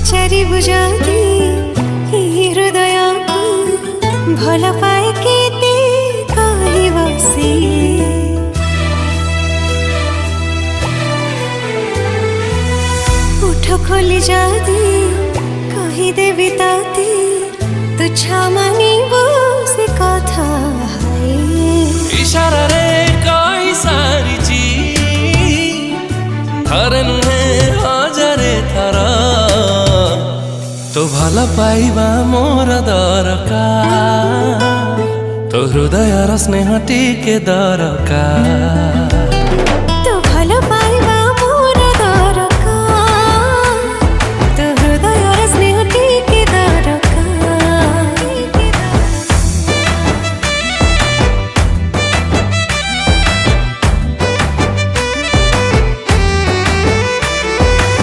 पचारि बुझाती हृदय को भल पाए केते कहि बसी उठ खोली जाती कही देवी ताती तुझ मानी से कथा इशारा रे कही सारी थर नुहे हजारे थर तो भल पाइबा मोर दरकार तो हृदय स्नेह टिके दरकार।